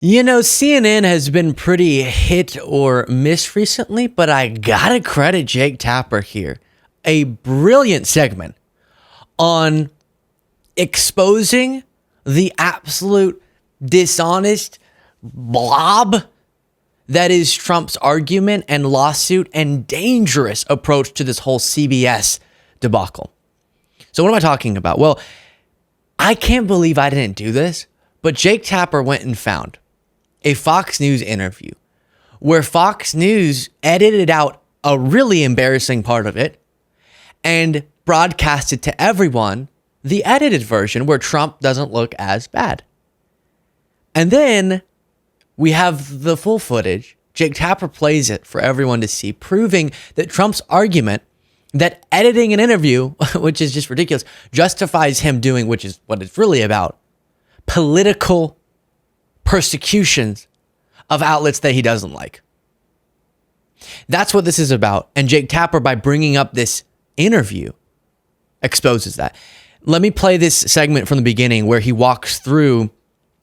You know, CNN has been pretty hit or miss recently, but I gotta credit Jake Tapper here. A brilliant segment on exposing the absolute dishonest blob that is Trump's argument and lawsuit and dangerous approach to this whole CBS debacle. So what am I talking about? Well, I can't believe I didn't do this, but Jake Tapper went and found a Fox News interview where Fox News edited out a really embarrassing part of it and broadcasted to everyone the edited version where Trump doesn't look as bad. And then we have the full footage. Jake Tapper plays it for everyone to see, proving that Trump's argument that editing an interview, which is just ridiculous, justifies him doing, which is what it's really about, political persecutions of outlets that he doesn't like. That's what this is about. And Jake Tapper, by bringing up this interview, exposes that. Let me play this segment from the beginning where he walks through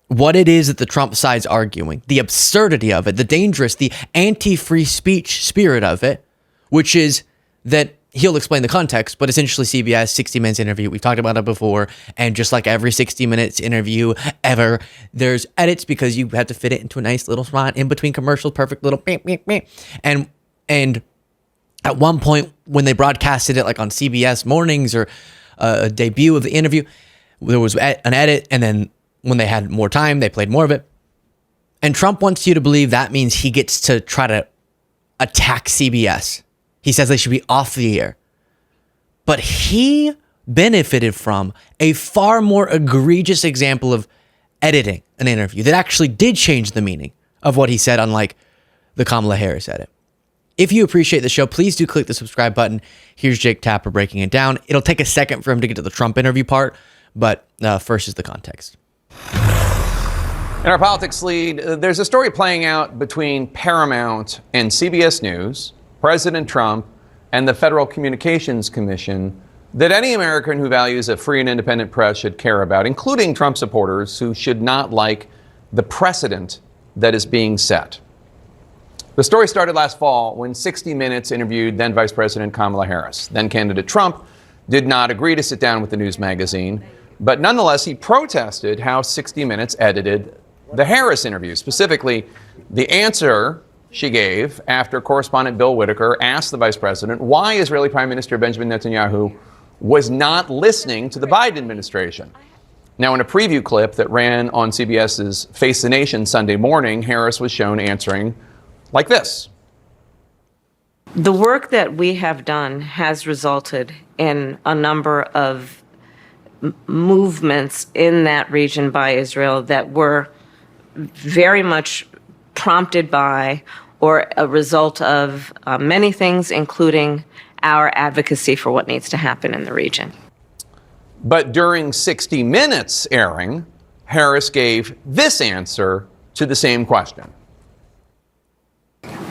what it is that the Trump side's arguing, the absurdity of it, the dangerous, the anti-free speech spirit of it, which is that he'll explain the context, but essentially CBS 60 Minutes interview, we've talked about it before, and just like every 60 Minutes interview ever, there's edits because you have to fit it into a nice little spot in between commercials, perfect little beep, beep, beep. And at one point when they broadcasted it like on CBS mornings or a debut of the interview, there was an edit, and then when they had more time, they played more of it. And Trump wants you to believe that means he gets to try to attack CBS. He says they should be off the air. But he benefited from a far more egregious example of editing an interview that actually did change the meaning of what he said, unlike the Kamala Harris edit. If you appreciate the show, please do click the subscribe button. Here's Jake Tapper breaking it down. It'll take a second for him to get to the Trump interview part, but first is the context. In our politics lead, there's a story playing out between Paramount and CBS News, President Trump, and the Federal Communications Commission that any American who values a free and independent press should care about, including Trump supporters who should not like the precedent that is being set. The story started last fall when 60 Minutes interviewed then Vice President Kamala Harris. Then candidate Trump did not agree to sit down with the news magazine, but nonetheless, he protested how 60 Minutes edited the Harris interview, specifically the answer she gave after correspondent Bill Whitaker asked the vice president why Israeli Prime Minister Benjamin Netanyahu was not listening to the Biden administration. Now, in a preview clip that ran on CBS's Face the Nation Sunday morning, Harris was shown answering like this. The work that we have done has resulted in a number of movements in that region by Israel that were very much prompted by or a result of many things, including our advocacy for what needs to happen in the region. But during 60 Minutes airing, Harris gave this answer to the same question.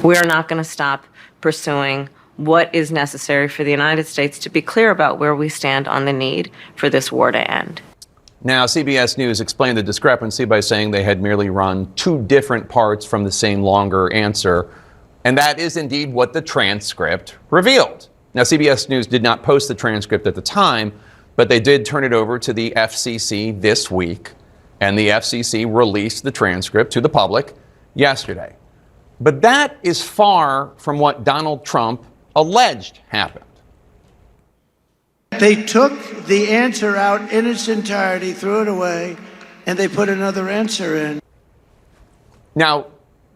We are not going to stop pursuing what is necessary for the United States to be clear about where we stand on the need for this war to end. Now, CBS News explained the discrepancy by saying they had merely run two different parts from the same longer answer, and that is indeed what the transcript revealed. Now, CBS News did not post the transcript at the time, but they did turn it over to the FCC this week, and the FCC released the transcript to the public yesterday. But that is far from what Donald Trump alleged happened. They took the answer out in its entirety, threw it away, and they put another answer in. Now,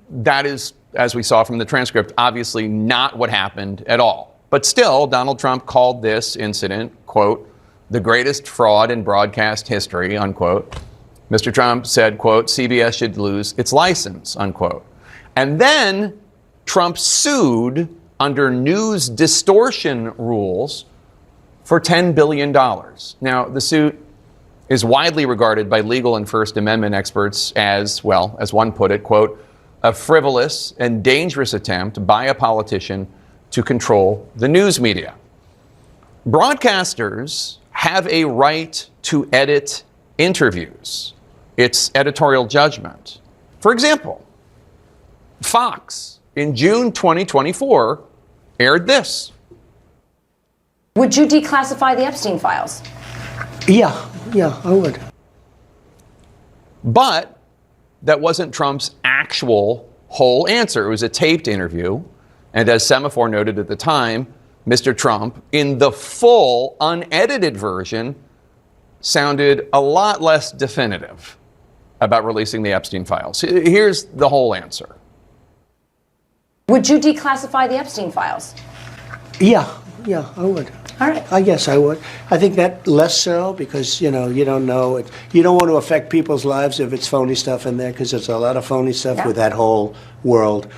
that is, as we saw from the transcript, obviously not what happened at all. But still, Donald Trump called this incident, quote, the greatest fraud in broadcast history, unquote. Mr. Trump said, quote, CBS should lose its license, unquote. And then Trump sued under news distortion rules for $10 billion. Now, the suit is widely regarded by legal and First Amendment experts as, well, as one put it, quote, a frivolous and dangerous attempt by a politician to control the news media. Broadcasters have a right to edit interviews. It's editorial judgment. For example, Fox in June 2024 aired this. Would you declassify the Epstein files? Yeah, I would. But that wasn't Trump's actual whole answer. It was a taped interview. And as Semaphore noted at the time, Mr. Trump, in the full, unedited version, sounded a lot less definitive about releasing the Epstein files. Here's the whole answer. Would you declassify the Epstein files? Yeah, I would. All right. I guess I would. I think that less so because, you don't know it. You don't want to affect people's lives if it's phony stuff in there because there's a lot of phony stuff with that whole world.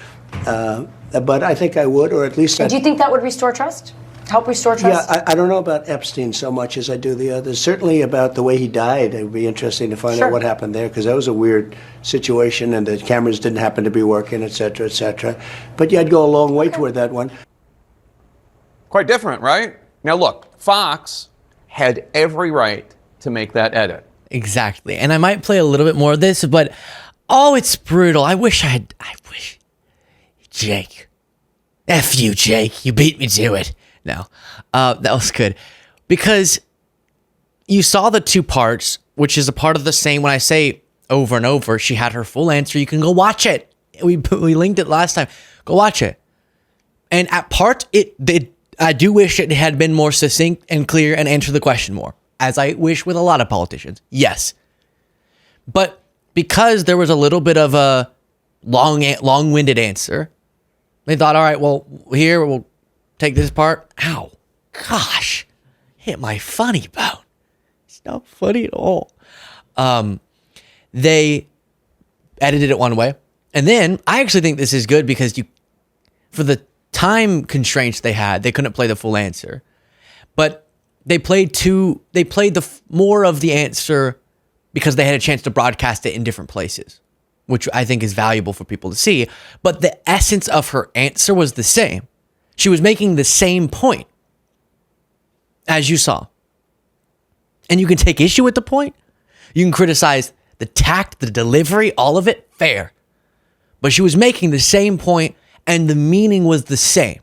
But I think I would, or at least Do you think that would restore trust? Help restore trust? Yeah, I don't know about Epstein so much as I do the others. Certainly about the way he died. It would be interesting to find out what happened there because that was a weird situation and the cameras didn't happen to be working, et cetera, et cetera. But yeah, I'd go a long way toward that one. Quite different, right? Now look, Fox had every right to make that edit. Exactly. And I might play a little bit more of this, but it's brutal. I wish. Jake. F you, Jake. You beat me to it. No, that was good. Because you saw the two parts, which is a part of the same. When I say over and over, she had her full answer. You can go watch it. We linked it last time. Go watch it. And at part, I do wish it had been more succinct and clear and answered the question more, as I wish with a lot of politicians. Yes. But because there was a little bit of a long-winded answer, they thought, all right, well, here, we'll take this part. Ow. Gosh. Hit my funny bone. It's not funny at all. They edited it one way. And then I actually think this is good because for the time constraints they had, they couldn't play the full answer. But they played more of the answer because they had a chance to broadcast it in different places, which I think is valuable for people to see. But the essence of her answer was the same. She was making the same point, as you saw. And you can take issue with the point. You can criticize the tact, the delivery, all of it, fair. But she was making the same point, and the meaning was the same.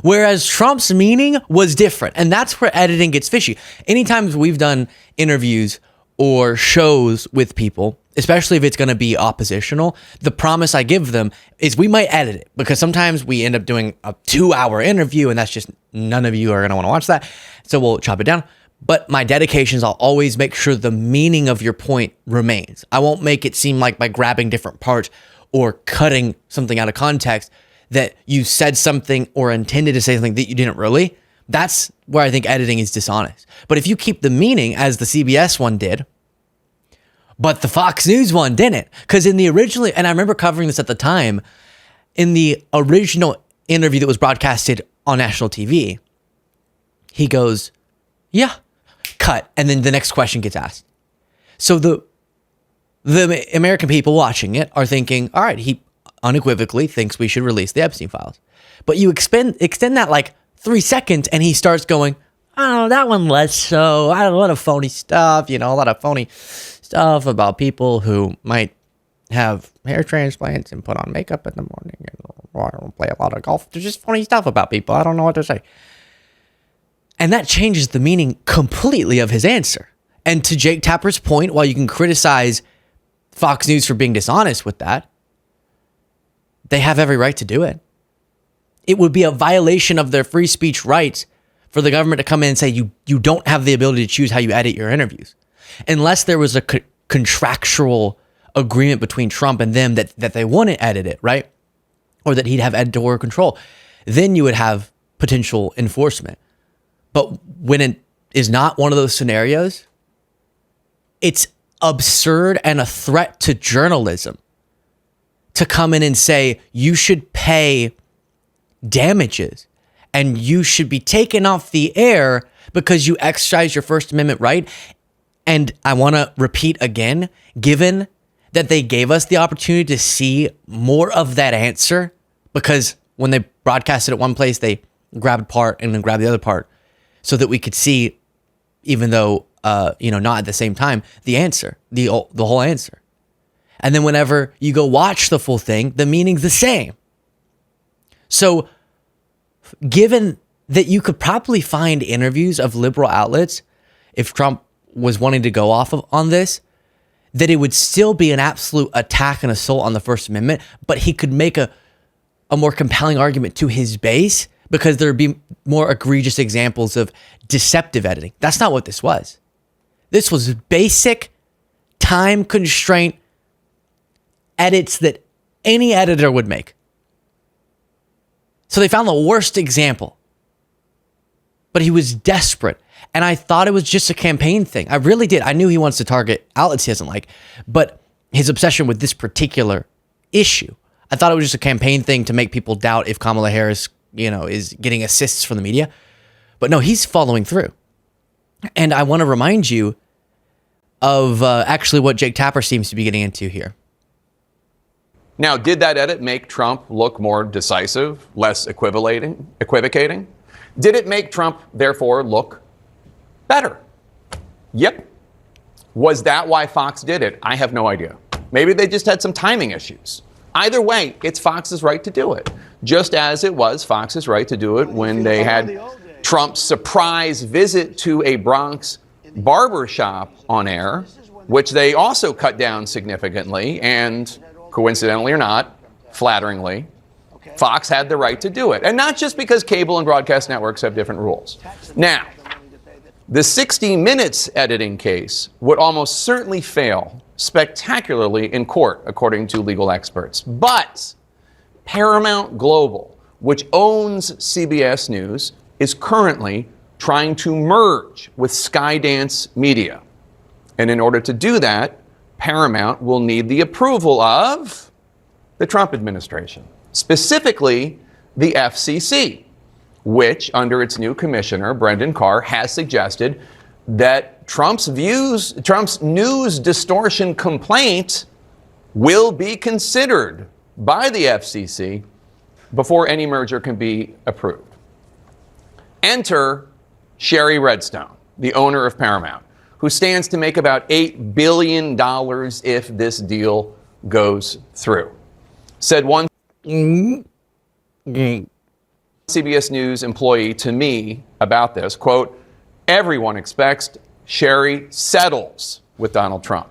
Whereas Trump's meaning was different. And that's where editing gets fishy. Anytime we've done interviews or shows with people, especially if it's going to be oppositional, the promise I give them is we might edit it because sometimes we end up doing a 2-hour interview and that's just, none of you are going to want to watch that. So we'll chop it down. But my dedication is I'll always make sure the meaning of your point remains. I won't make it seem like by grabbing different parts or cutting something out of context that you said something or intended to say something that you didn't really. That's where I think editing is dishonest. But if you keep the meaning as the CBS one did, but the Fox News one didn't, because in the original, and I remember covering this at the time, in the original interview that was broadcasted on national TV, he goes, yeah, cut. And then the next question gets asked. So the American people watching it are thinking, all right, he unequivocally thinks we should release the Epstein files. But you extend that like 3 seconds and he starts going, oh, that one less so. I don't know, a lot of phony stuff, a lot of phony stuff about people who might have hair transplants and put on makeup in the morning and play a lot of golf. There's just funny stuff about people. I don't know what to say. And that changes the meaning completely of his answer. And to Jake Tapper's point, while you can criticize Fox News for being dishonest with that, they have every right to do it. It would be a violation of their free speech rights for the government to come in and say you don't have the ability to choose how you edit your interviews. Unless there was a contractual agreement between Trump and them that they wouldn't edit it, right? Or that he'd have editorial control. Then you would have potential enforcement. But when it is not one of those scenarios, it's absurd and a threat to journalism to come in and say you should pay damages and you should be taken off the air because you exercise your First Amendment right. And I want to repeat again, given that they gave us the opportunity to see more of that answer, because when they broadcasted at one place, they grabbed part and then grabbed the other part so that we could see, even though, not at the same time, the answer, the whole answer. And then whenever you go watch the full thing, the meaning's the same. So given that you could probably find interviews of liberal outlets, if Trump was wanting to go off on this, that it would still be an absolute attack and assault on the First Amendment, but he could make a more compelling argument to his base because there would be more egregious examples of deceptive editing. That's not what this was. This was basic, time constraint edits that any editor would make. So they found the worst example. But he was desperate. And I thought it was just a campaign thing. I really did. I knew he wants to target outlets he doesn't like. But his obsession with this particular issue, I thought it was just a campaign thing to make people doubt if Kamala Harris, is getting assists from the media. But no, he's following through. And I want to remind you of actually what Jake Tapper seems to be getting into here. Now, did that edit make Trump look more decisive, less equivocating? Did it make Trump, therefore, look better? Yep. Was that why Fox did it? I have no idea. Maybe they just had some timing issues. Either way, it's Fox's right to do it, just as it was Fox's right to do it when they had Trump's surprise visit to a Bronx barber shop on air, which they also cut down significantly, and coincidentally or not, flatteringly, Fox had the right to do it. And not just because cable and broadcast networks have different rules. Now, the 60 Minutes editing case would almost certainly fail spectacularly in court, according to legal experts. But Paramount Global, which owns CBS News, is currently trying to merge with Skydance Media. And in order to do that, Paramount will need the approval of the Trump administration, specifically the FCC, which, under its new commissioner, Brendan Carr, has suggested that Trump's news distortion complaint will be considered by the FCC before any merger can be approved. Enter Shari Redstone, the owner of Paramount, who stands to make about $8 billion if this deal goes through. Said one CBS News employee to me about this, quote, "Everyone expects Shari settles with Donald Trump.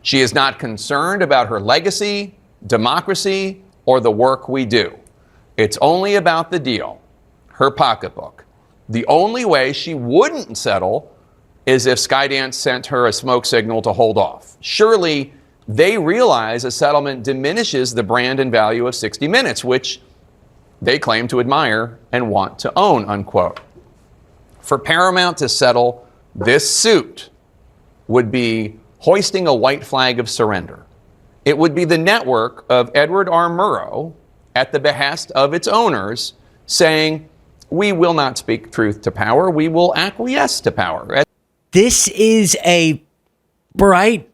She is not concerned about her legacy, democracy, or the work we do. It's only about the deal, her pocketbook. The only way she wouldn't settle is if Skydance sent her a smoke signal to hold off. Surely they realize a settlement diminishes the brand and value of 60 Minutes, which they claim to admire and want to own," unquote. For Paramount to settle this suit would be hoisting a white flag of surrender. It would be the network of Edward R. Murrow, at the behest of its owners, saying, "We will not speak truth to power, we will acquiesce to power." This is a bright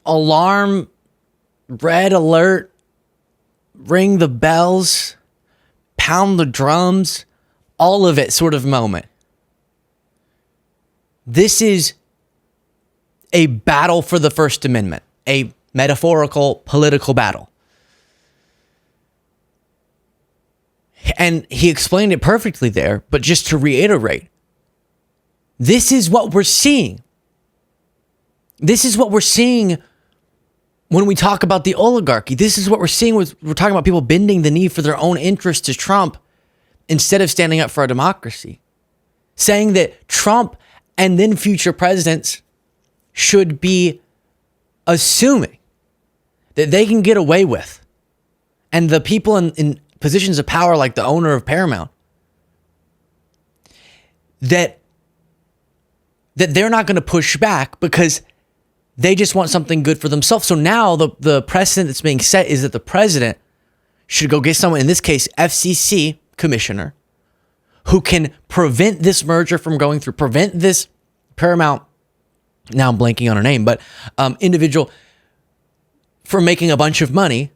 alarm, red alert, ring the bells, pound the drums, all of it sort of moment. This is a battle for the First Amendment, a metaphorical political battle. And he explained it perfectly there, but just to reiterate, this is what we're seeing. This is what we're seeing when we talk about the oligarchy. This is what we're seeing we're talking about people bending the knee for their own interest to Trump instead of standing up for our democracy. Saying that Trump and then future presidents should be assuming that they can get away with, and the people in positions of power like the owner of Paramount, that they're not going to push back because they just want something good for themselves. So now the precedent that's being set is that the president should go get someone, in this case, FCC commissioner, who can prevent this merger from going through, prevent this Paramount, now I'm blanking on her name, but individual from making a bunch of money.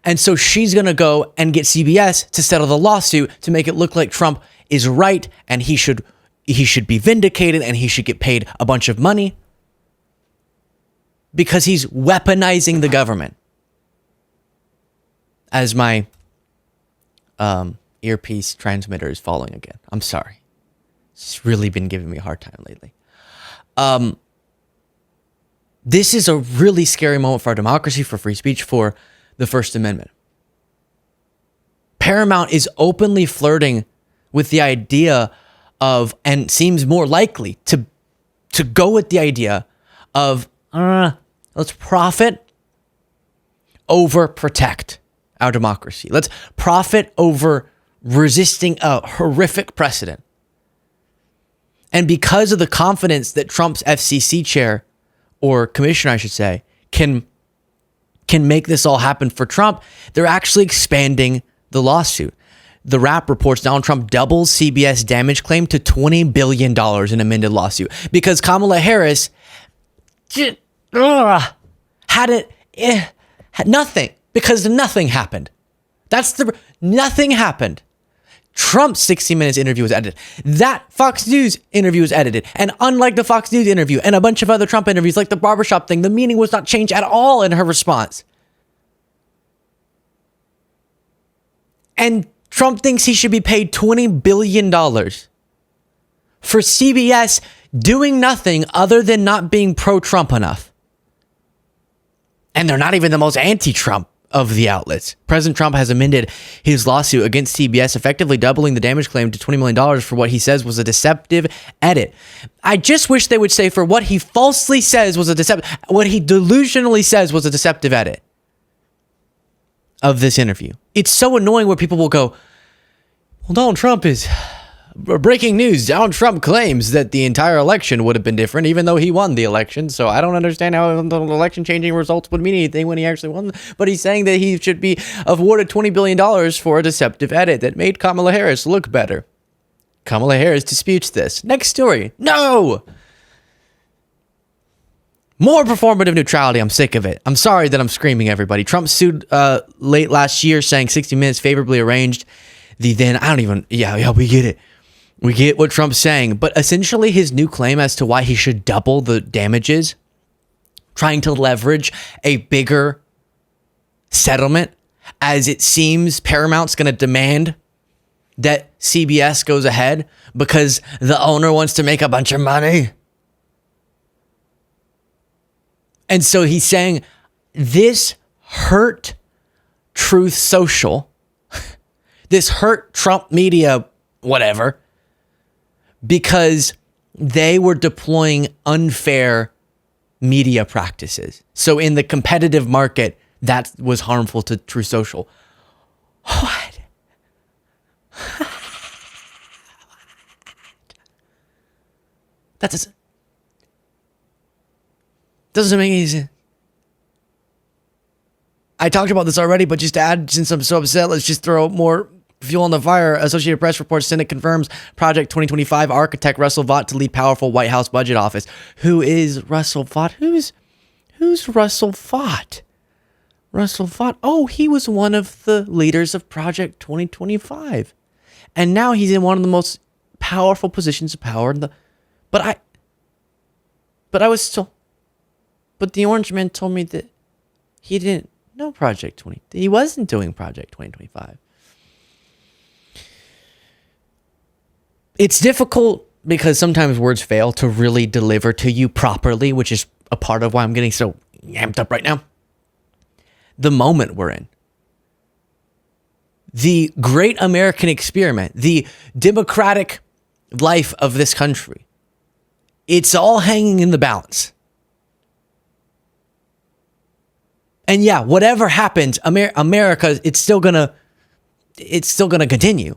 And so she's going to go and get CBS to settle the lawsuit to make it look like Trump is right and he should be vindicated and he should get paid a bunch of money. because he's weaponizing the government. As my earpiece transmitter is falling again. I'm sorry. It's really been giving me a hard time lately. This is a really scary moment for our democracy, for free speech, for the First Amendment. Paramount is openly flirting with the idea of, and seems more likely to go with the idea of, let's profit over protect our democracy. Let's profit over resisting a horrific precedent. And because of the confidence that Trump's FCC chair, or commissioner, I should say, can make this all happen for Trump, they're actually expanding the lawsuit. The Wrap reports Donald Trump doubles CBS damage claim to $20 billion in amended lawsuit because Kamala Harris had nothing, because nothing happened. Nothing happened. Trump's 60 Minutes interview was edited. That Fox News interview was edited. And unlike the Fox News interview and a bunch of other Trump interviews, like the barbershop thing, the meaning was not changed at all in her response. And Trump thinks he should be paid $20 billion for CBS doing nothing other than not being pro-Trump enough. And they're not even the most anti-Trump of the outlets. President Trump has amended his lawsuit against CBS, effectively doubling the damage claim to $20 million for what he says was a deceptive edit. I just wish they would say for what he falsely says was what he delusionally says was a deceptive edit of this interview. It's so annoying where people will go, well, Donald Trump is breaking news. Donald Trump claims that the entire election would have been different, even though he won the election. So I don't understand how the election changing results would mean anything when he actually won. But he's saying that he should be awarded $20 billion for a deceptive edit that made Kamala Harris look better. Kamala Harris disputes this. Next story. No! More performative neutrality. I'm sick of it. I'm sorry that I'm screaming, everybody. Trump sued late last year, saying 60 Minutes favorably arranged the then, we get it. We get what Trump's saying, but essentially his new claim as to why he should double the damages, trying to leverage a bigger settlement, as it seems Paramount's going to demand that CBS goes ahead because the owner wants to make a bunch of money. And so he's saying this hurt Truth Social, this hurt Trump media, whatever, because they were deploying unfair media practices. So in the competitive market, that was harmful to Truth Social. What? That doesn't make any sense. I talked about this already, but just to add, since I'm so upset, let's just throw more fuel on the fire. Associated Press reports Senate confirms Project 2025 architect Russell Vought to lead powerful White House budget office. Who is Russell Vought? Who's Russell Vought? Russell Vought. Oh, he was one of the leaders of Project 2025. And now he's in one of the most powerful positions of power in the... But the Orange Man told me that he didn't know Project 20. He wasn't doing Project 2025. It's difficult because sometimes words fail to really deliver to you properly, which is a part of why I'm getting so amped up right now. The moment we're in. The great American experiment, the democratic life of this country. It's all hanging in the balance. And yeah, whatever happens, America, it's still gonna continue.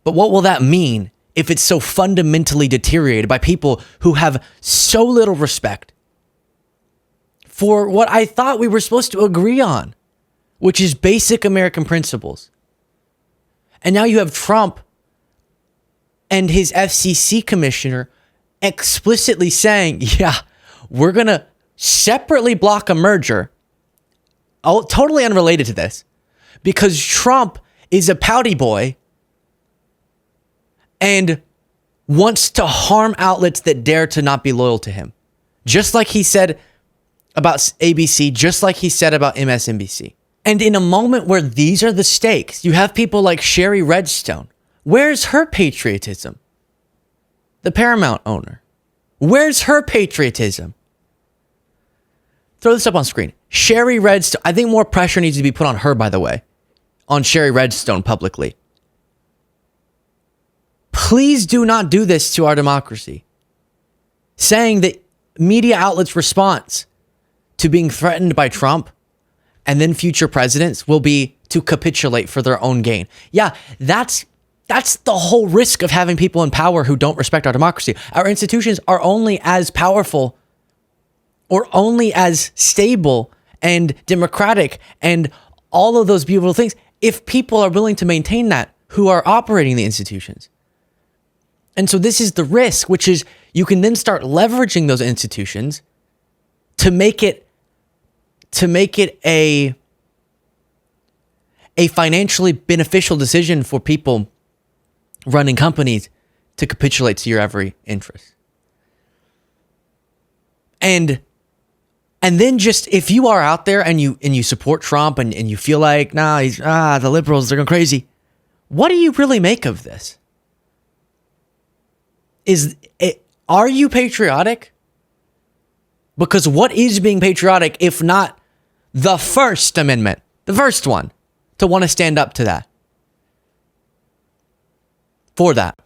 But what will that mean if it's so fundamentally deteriorated by people who have so little respect for what I thought we were supposed to agree on, which is basic American principles? And now you have Trump and his FCC commissioner explicitly saying, yeah, we're going to separately block a merger. Oh, totally unrelated to this, because Trump is a pouty boy and wants to harm outlets that dare to not be loyal to him. Just like he said about ABC, just like he said about MSNBC. And in a moment where these are the stakes, you have people like Sherry Redstone. Where's her patriotism? The Paramount owner. Where's her patriotism? Throw this up on screen. Sherry Redstone. I think more pressure needs to be put on her, by the way, on Sherry Redstone publicly. Please do not do this to our democracy. Saying that media outlets' response to being threatened by Trump and then future presidents will be to capitulate for their own gain. Yeah, that's the whole risk of having people in power who don't respect our democracy. Our institutions are only as powerful or only as stable and democratic and all of those beautiful things if people are willing to maintain that who are operating the institutions. And so this is the risk, which is you can then start leveraging those institutions to make it a financially beneficial decision for people running companies to capitulate to your every interest. And then just if you are out there and you support Trump and you feel like, the liberals, they're going crazy. What do you really make of this? Are you patriotic? Because what is being patriotic if not the First Amendment, the first one, to want to stand up to that? For that.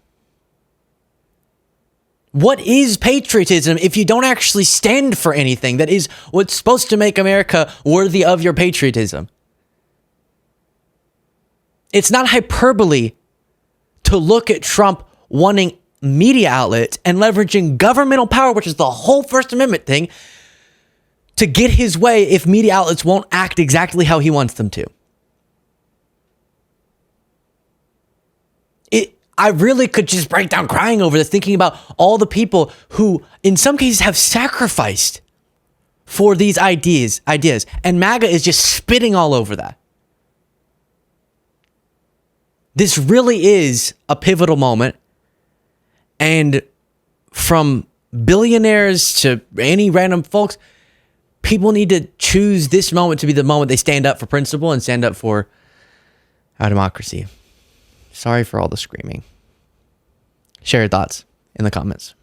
What is patriotism if you don't actually stand for anything that is what's supposed to make America worthy of your patriotism? It's not hyperbole to look at Trump wanting media outlets and leveraging governmental power, which is the whole First Amendment thing, to get his way if media outlets won't act exactly how he wants them to. I really could just break down crying over this, thinking about all the people who, in some cases, have sacrificed for these ideas, and MAGA is just spitting all over that. This really is a pivotal moment, and from billionaires to any random folks, people need to choose this moment to be the moment they stand up for principle and stand up for our democracy. Sorry for all the screaming. Share your thoughts in the comments.